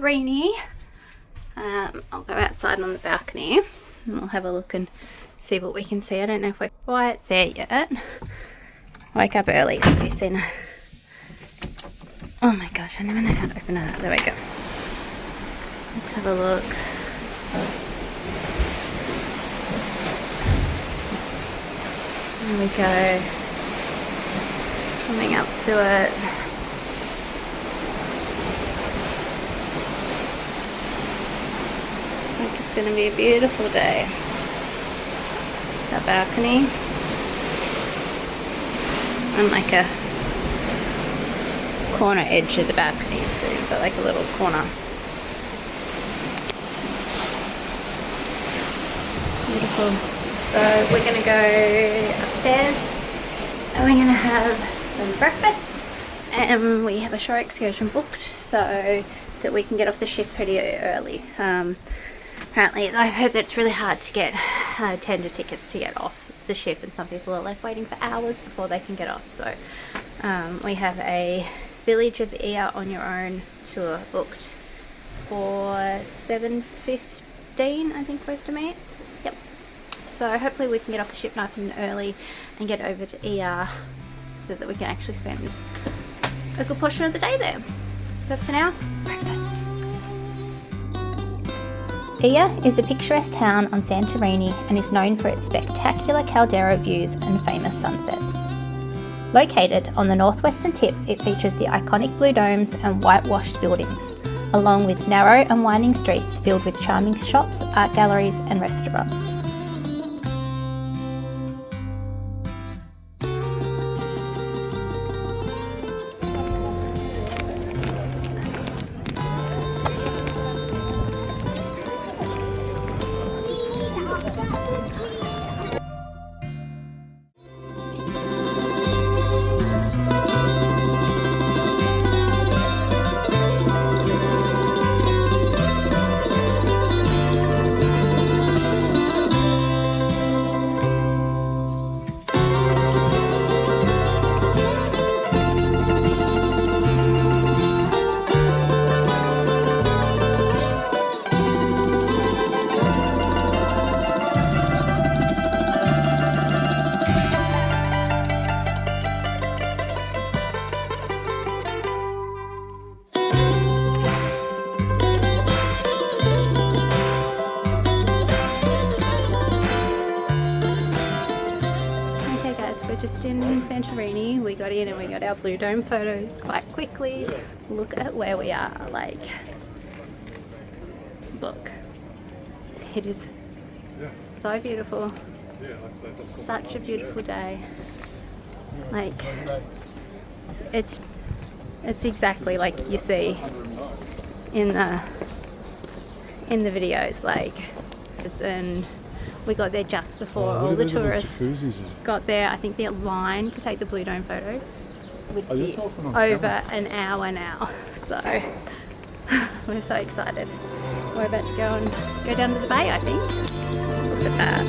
Santorini. I'll go outside on the balcony and we'll have a look and see what we can see. I don't know if we're quite there yet. Wake up early. Have you seen her? Oh my gosh, I never know how to open it up. There we go. Let's have a look. There we go. Coming up to it. Looks like it's going to be a beautiful day. It's our balcony. And like a corner edge of the balcony, so you've got like a little corner. Beautiful. So we're going to go upstairs and we're going to have some breakfast, and we have a shore excursion booked so that we can get off the ship pretty early. Apparently I've heard that it's really hard to get tender tickets to get off the ship, and some people are left waiting for hours before they can get off. So we have a Village of Ear on Your Own tour booked for 7:15, I think we have to meet. Yep. So hopefully we can get off the ship nice and early and get over to ER so that we can actually spend a good portion of the day there. But for now, breakfast. Ia is a picturesque town on Santorini and is known for its spectacular caldera views and famous sunsets. Located on the northwestern tip, it features the iconic blue domes and whitewashed buildings, along with narrow and winding streets filled with charming shops, art galleries and restaurants. Just in Santorini, we got in and we got our blue dome photos quite quickly. Look at where we are, like, look, it is so beautiful, such a beautiful day. Like, it's exactly like you see in the videos, like, and we got there just before all the tourists got there. I think the line to take the blue dome photo would be over an hour now. So we're so excited. We're about to go down to the bay, I think. Look at that.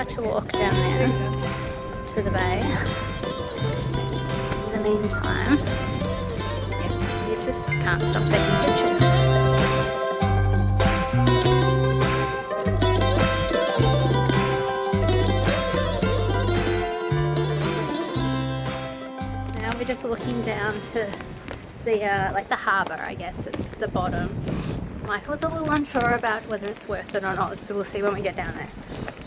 To walk down there to the bay. In the meantime, you just can't stop taking pictures. Now we're just walking down to the like the harbour, I guess, at the bottom. Michael's a little unsure about whether it's worth it or not, so we'll see when we get down there.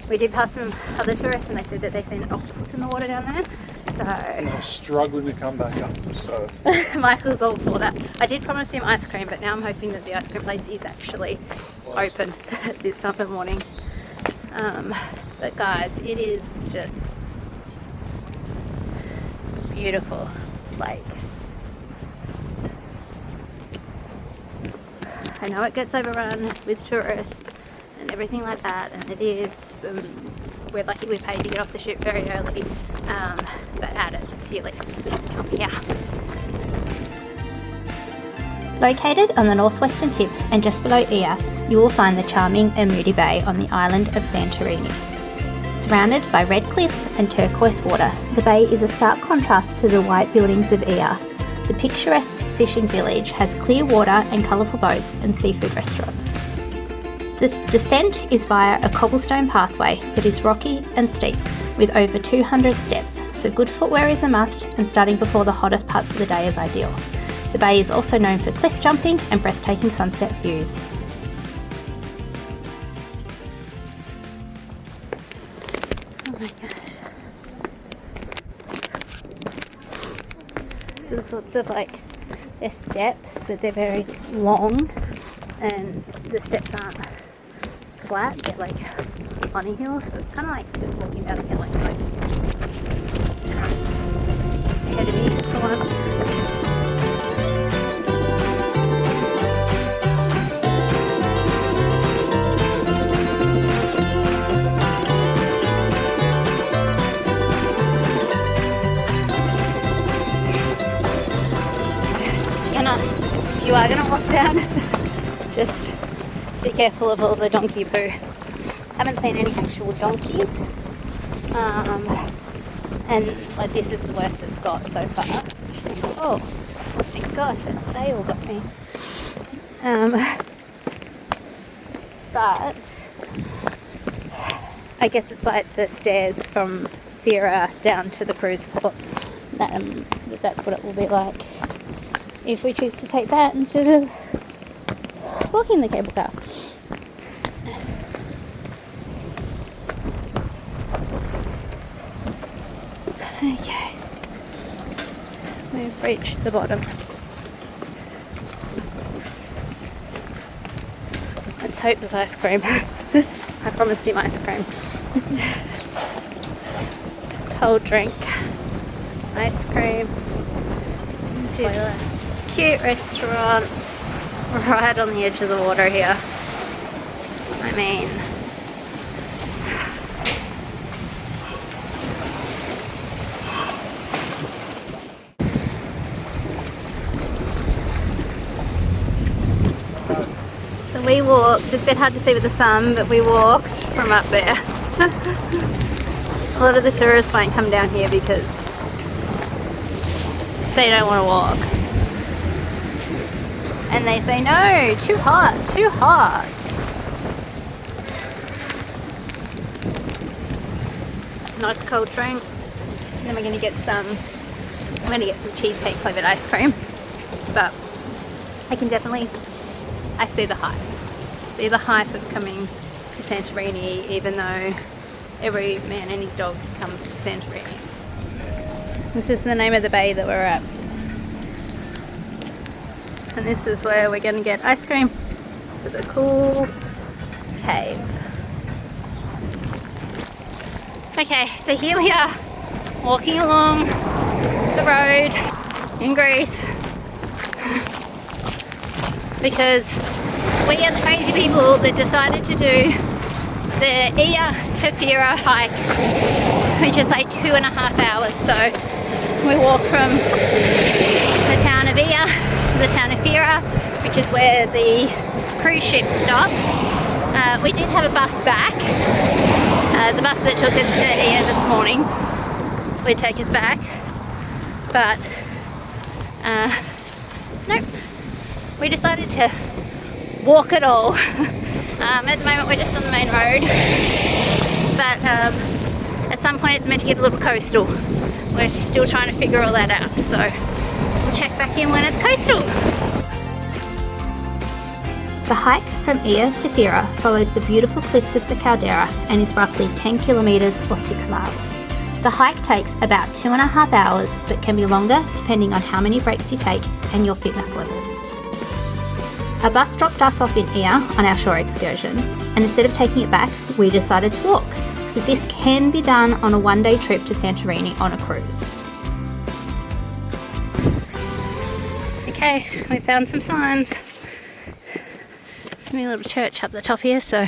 We did pass some other tourists and they said that they've seen an octopus in the water down there. So I'm struggling to come back up, so Michael's all for that. I did promise him ice cream, but now I'm hoping that the ice cream place is actually open at this time of morning. But guys, it is just beautiful. Like, I know it gets overrun with tourists and everything like that, and it is, we're lucky we paid to get off the ship very early, but add it to your list. Come here. Located on the northwestern tip and just below Ia, you will find the charming and moody bay on the island of Santorini. Surrounded by red cliffs and turquoise water, the bay is a stark contrast to the white buildings of Ia. The picturesque fishing village has clear water and colourful boats and seafood restaurants. The descent is via a cobblestone pathway that is rocky and steep, with over 200 steps, so good footwear is a must, and starting before the hottest parts of the day is ideal. The bay is also known for cliff jumping and breathtaking sunset views. Oh my gosh. So there's lots of there's steps, but they're very long, and the steps aren't flat, they're on a hill, so it's kind of just walking down a hill It's nice. Ahead of me for once. If you are going to walk down, just be careful of all the donkey poo. Haven't seen any actual donkeys, and this is the worst it's got so far. Oh my gosh, that sail got me. But I guess it's like the stairs from Fira down to the cruise port. That's what it will be like if we choose to take that instead of walking the cable car. Okay, we've reached the bottom. Let's hope there's ice cream. I promised him ice cream. Cold drink, ice cream. This cute restaurant right on the edge of the water here. I mean, so we walked, it's a bit hard to see with the sun, but we walked from up there. A lot of the tourists won't come down here because they don't want to walk. And they say, no, too hot, too hot. Nice cold drink. And then we're going to get some cheesecake flavoured ice cream. But I see the hype. I see the hype of coming to Santorini, even though every man and his dog comes to Santorini. This is the name of the bay that we're at. And this is where we're going to get ice cream for the cool cave. Okay, so here we are, walking along the road in Greece, because we are the crazy people that decided to do the Ia to Fira hike, which is 2.5 hours. So we walk from the town of Ia to the town of Fira, which is where the cruise ships stop. We did have a bus back. The bus that took us to Ia this morning would take us back, but nope, we decided to walk it all. At the moment we're just on the main road, but at some point it's meant to get a little coastal. We're still trying to figure all that out, so we'll check back in when it's coastal. The hike from Ia to Fira follows the beautiful cliffs of the caldera and is roughly 10 kilometres or 6 miles. The hike takes about 2.5 hours, but can be longer depending on how many breaks you take and your fitness level. A bus dropped us off in Ia on our shore excursion, and instead of taking it back, we decided to walk. So this can be done on a one-day trip to Santorini on a cruise. Okay, we found some signs. There's a little church up the top here, so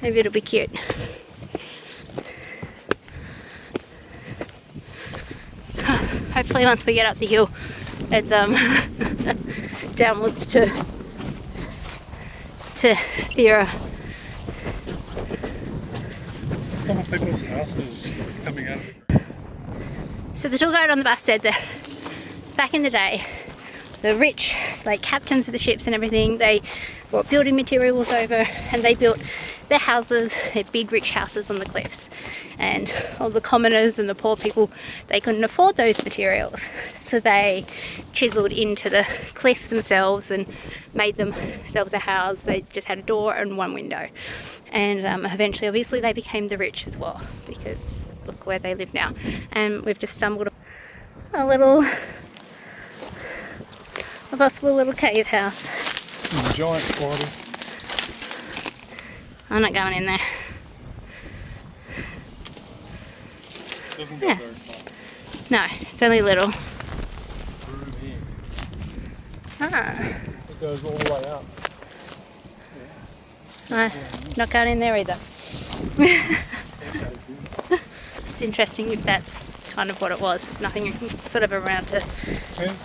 maybe it'll be cute. hopefully once we get up the hill, it's downwards to Vera. Some of people's houses coming out. So the tour guide on the bus said that back in the day, the rich, like captains of the ships and everything, they brought building materials over and they built their houses, their big rich houses on the cliffs. And all the commoners and the poor people, they couldn't afford those materials. So they chiseled into the cliff themselves and made themselves a house. They just had a door and one window. And eventually, obviously, they became the rich as well, because look where they live now. And we've just stumbled upon a possible little cave house. Some giant spiders. I'm not going in there. Doesn't go very far. No, it's only little. Through here. Ah. It goes all the way up. Not going in there either. It's interesting if that's kind of what it was. There's nothing sort of around to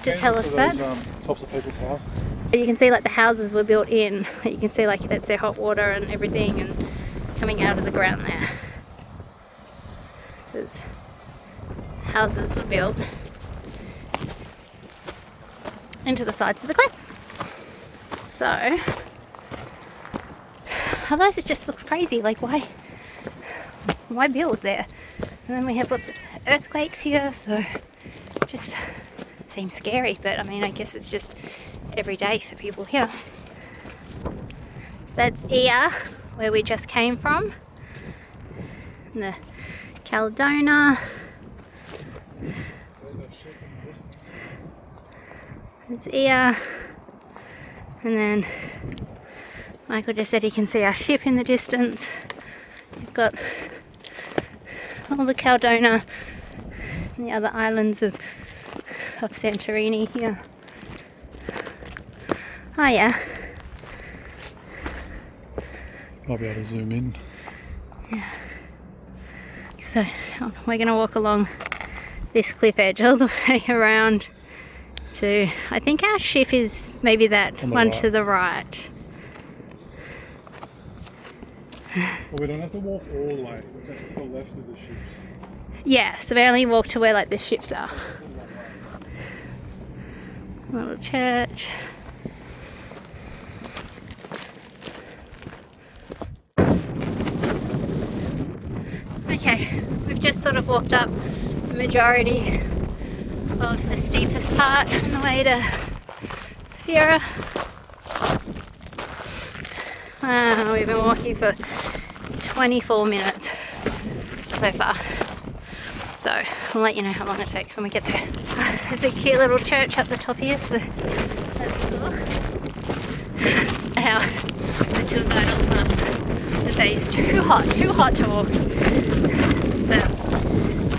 tell us that. Tops of people's houses. You can see like the houses were built in. You can see like that's their hot water and everything and coming out of the ground there. There's houses were built into the sides of the cliff. So otherwise it just looks crazy. Like why build there? And then we have lots of earthquakes here, so it just seems scary. But I mean, I guess it's just every day for people here. So that's Ia, where we just came from. And the Caledonia. It's Ia. And then Michael just said he can see our ship in the distance. We've got all the Caledonia and the other islands of Santorini here. Oh yeah. Might be able to zoom in. Yeah. So we're going to walk along this cliff edge all the way around to, I think our ship is maybe that one right. to the right. Well, we don't have to walk all the way, just to the left of the ships. Yeah, so we only walk to where like the ships are. Little church. Okay, we've just sort of walked up the majority of the steepest part on the way to Vera. We've been walking for 24 minutes so far. So I'll let you know how long it takes when we get there. There's a cute little church up the top here, so that's cool. Now, the tour guide on the bus to say it's too hot to walk. But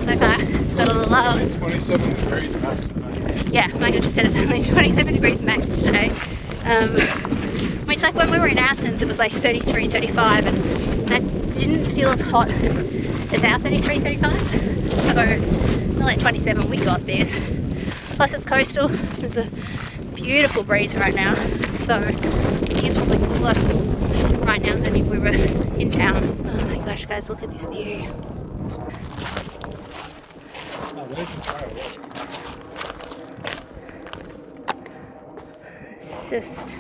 so far, it's got a lot. 27 degrees max today. Yeah, Michael just said it's only 27 degrees max today. Which, like, when we were in Athens, it was like 33, 35, and that didn't feel as hot as our 33, 35. So, we're like 27, we got this. Plus, it's coastal. There's a beautiful breeze right now. So, I think it's probably cooler right now than if we were in town. Oh my gosh, guys, look at this view. It's just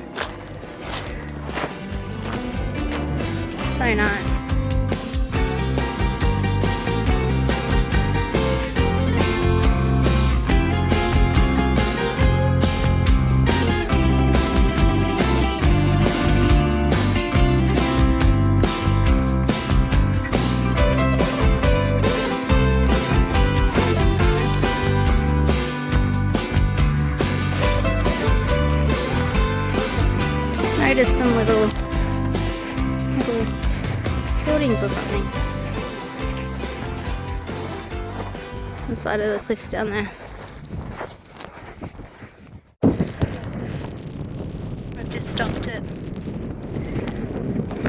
so nice. Notice some little buildings or something on the side of the cliffs down there. I've just stopped at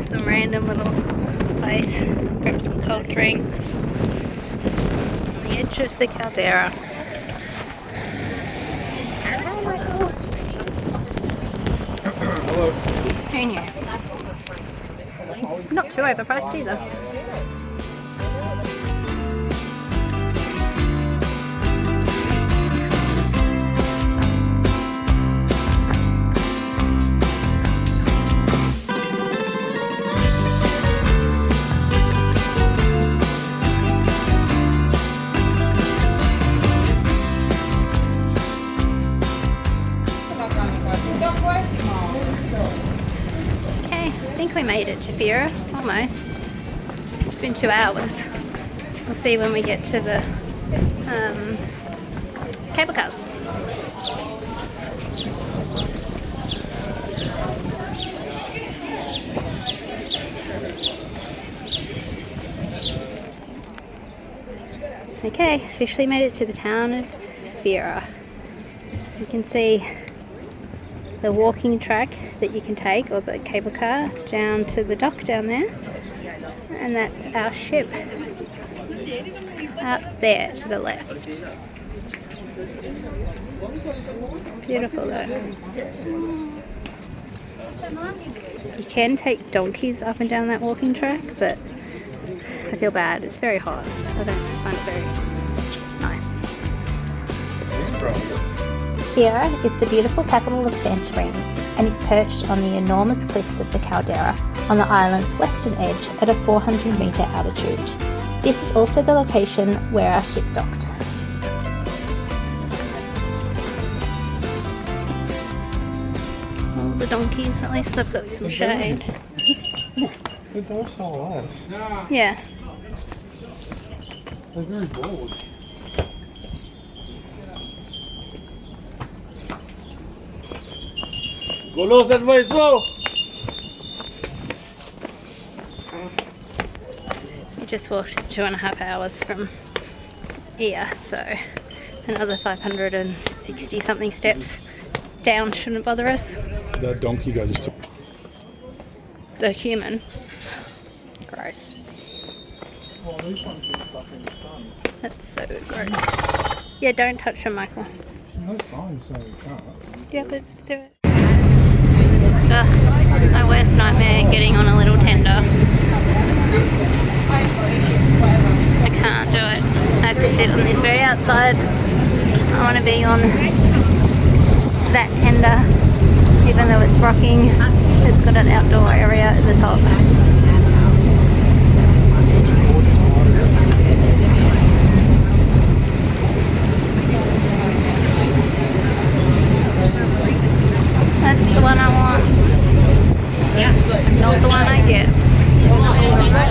some random little place, grab some cold drinks on the edge of the caldera. Who knew? Not too overpriced either. Okay, I think we made it to Fira, almost. It's been 2 hours. We'll see when we get to the cable cars. Okay, officially made it to the town of Fira. You can see the walking track that you can take, or the cable car, down to the dock down there. And that's our ship out there to the left. Beautiful though. You can take donkeys up and down that walking track, but I feel bad. It's very hot. I don't find it very nice. Fira is the beautiful capital of Santorini and is perched on the enormous cliffs of the caldera on the island's western edge at a 400-metre altitude. This is also the location where our ship docked. All the donkeys, at least they've got some shade. They're docile as. Yeah. They're very bored. Golos advisor! We just walked 2.5 hours from here, so another 560 something steps down shouldn't bother us. That donkey guy just took. The human. Gross. Well, these ones get stuck in the sun. That's so gross. Yeah, don't touch them, Michael. There's no sign saying you can't. Yeah, but they're... Ugh, my worst nightmare, getting on a little tender. I can't do it. I have to sit on this very outside. I want to be on that tender, even though it's rocking. It's got an outdoor area at the top. That's the one I want. Yeah. Not the one I get.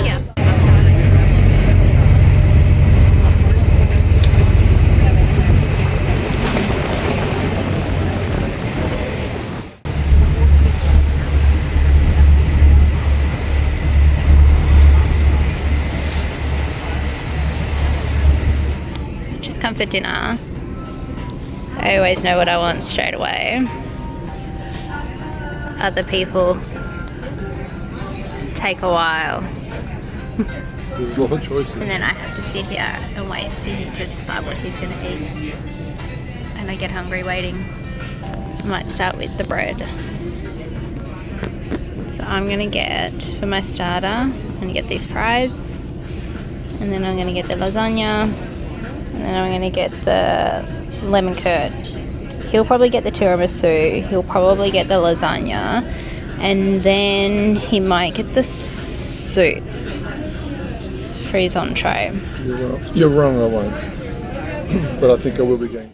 Yeah. Just come for dinner. I always know what I want straight away. Other people take a while. There's a lot of choices. And then I have to sit here and wait for him to decide what he's going to eat. And I get hungry waiting. I might start with the bread. So I'm going to get, for my starter, I'm going to get these fries. And then I'm going to get the lasagna. And then I'm going to get the lemon curd. He'll probably get the tiramisu. He'll probably get the lasagna. And then he might get the soup for his entree. You're wrong, I won't. But I think I will be going.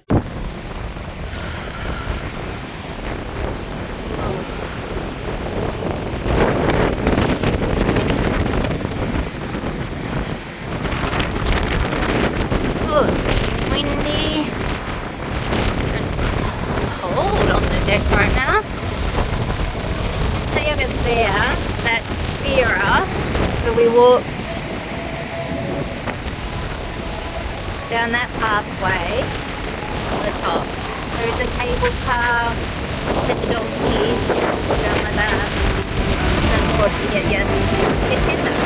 Oh, it's windy and cold on the deck right now. See over there, that's Fira. So we walked down that pathway on the top. There is a cable car with the donkeys down like that. And then of course you get your tender.